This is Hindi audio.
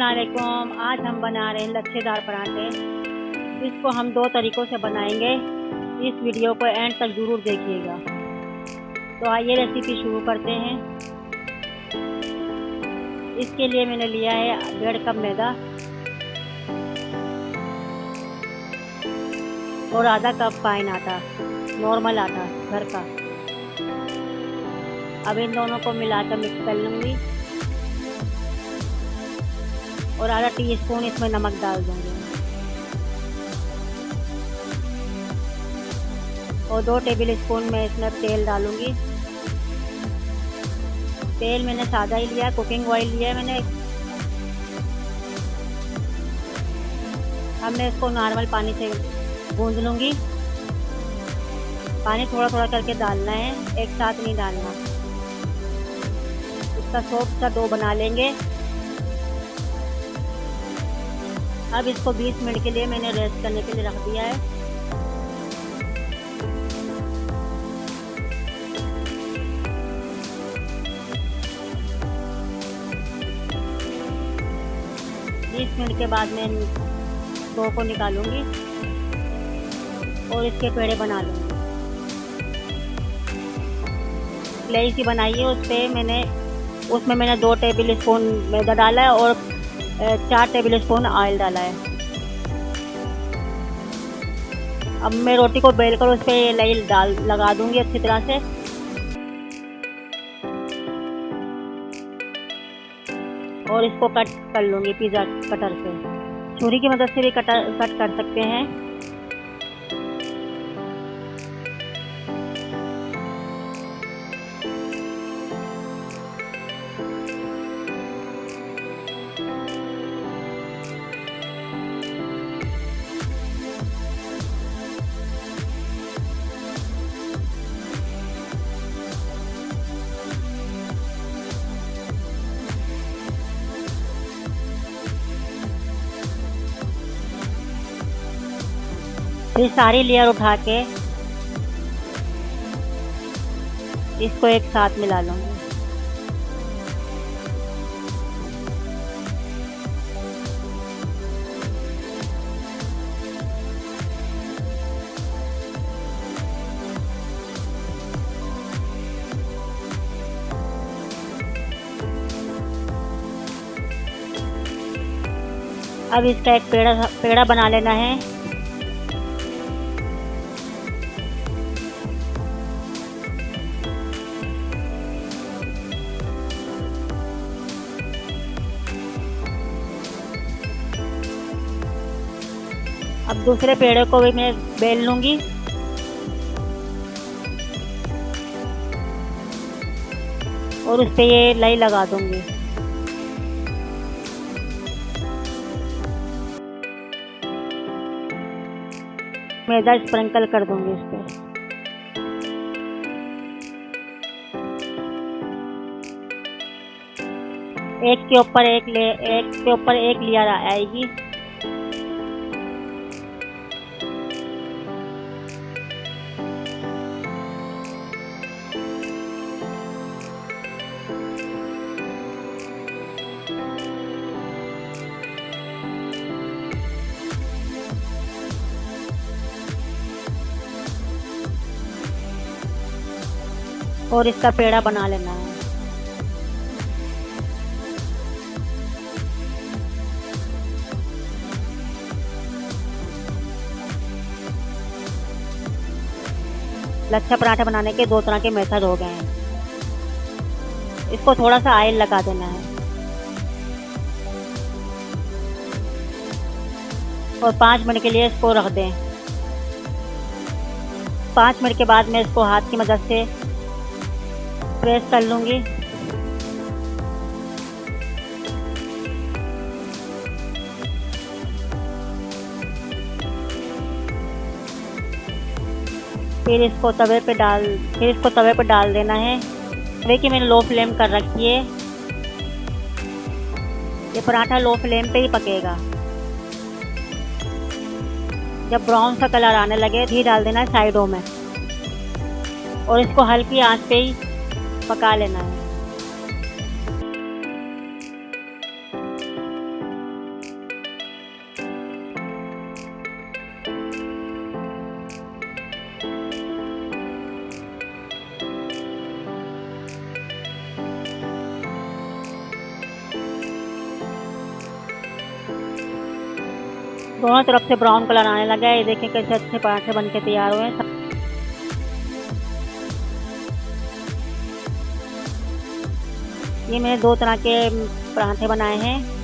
अस्सलामुअलैकुम। आज हम बना रहे हैं लच्छेदार पराठे। इसको हम दो तरीक़ों से बनाएंगे। इस वीडियो को एंड तक ज़रूर देखिएगा। तो आइए रेसिपी शुरू करते हैं। इसके लिए मैंने लिया है 1.5 कप मैदा और आधा कप फाइन आटा, नॉर्मल आटा घर का। अब इन दोनों को मिलाकर मिक्स कर लूँगी और आधा टीस्पून इसमें नमक डाल दूँगी और 2 टेबल स्पून में इसमें तेल डालूँगी। तेल मैंने सादा ही लिया, कुकिंग ऑयल लिया है मैंने। अब मैं इसको नॉर्मल पानी से गूंद लूँगी। पानी थोड़ा थोड़ा करके डालना है, एक साथ नहीं डालना। इसका सॉफ्ट सा डो बना लेंगे। अब इसको 20 मिनट के लिए मैंने रेस्ट करने के लिए रख दिया है। बीस मिनट के बाद मैं डो को निकालूंगी और इसके पेड़े बना लूँगी। प्लेट सी बनाई है, उसमें मैंने 2 टेबल स्पून मैदा डाला है और 4 टेबल स्पून ऑयल डाला है। अब मैं रोटी को बेलकर उस पर लगा दूंगी अच्छी तरह से। और इसको कट कर लूँगी पिज़्ज़ा कटर से। छुरी की मदद से भी कट कर सकते हैं। फिर सारी लेयर उठा के इसको एक साथ मिला लूँगी। अब इसका एक पेड़ा बना लेना है। अब दूसरे पेड़े को भी मैं बेल लूँगी और उस पे ये लाई लगा दूँगी। मैदा स्प्रिंकल कर दूँगी इस पे। एक के ऊपर एक लेयर आएगी। और इसका पेड़ा बना लेना है। लच्छा पराठा बनाने के 2 तरह के मेथड हो गए हैं। इसको थोड़ा सा ऑयल लगा देना है और 5 मिनट के लिए इसको रख दें। 5 मिनट के बाद मैं इसको हाथ की मदद से प्रेस कर लूँगी। फिर इसको तवे पे डाल देना है। तवे की मैंने लो फ्लेम कर रखी है। ये पराठा लो फ्लेम पे ही पकेगा। जब ब्राउन सा कलर आने लगे घी डाल देना है साइडों में और इसको हल्की आंच पे ही पका लेना है। दोनों तरफ से ब्राउन कलर आने लगा है। ये देखें कैसे अच्छे पराठे बन के तैयार हुए हैं। ये मैंने 2 तरह के पराठे बनाए हैं।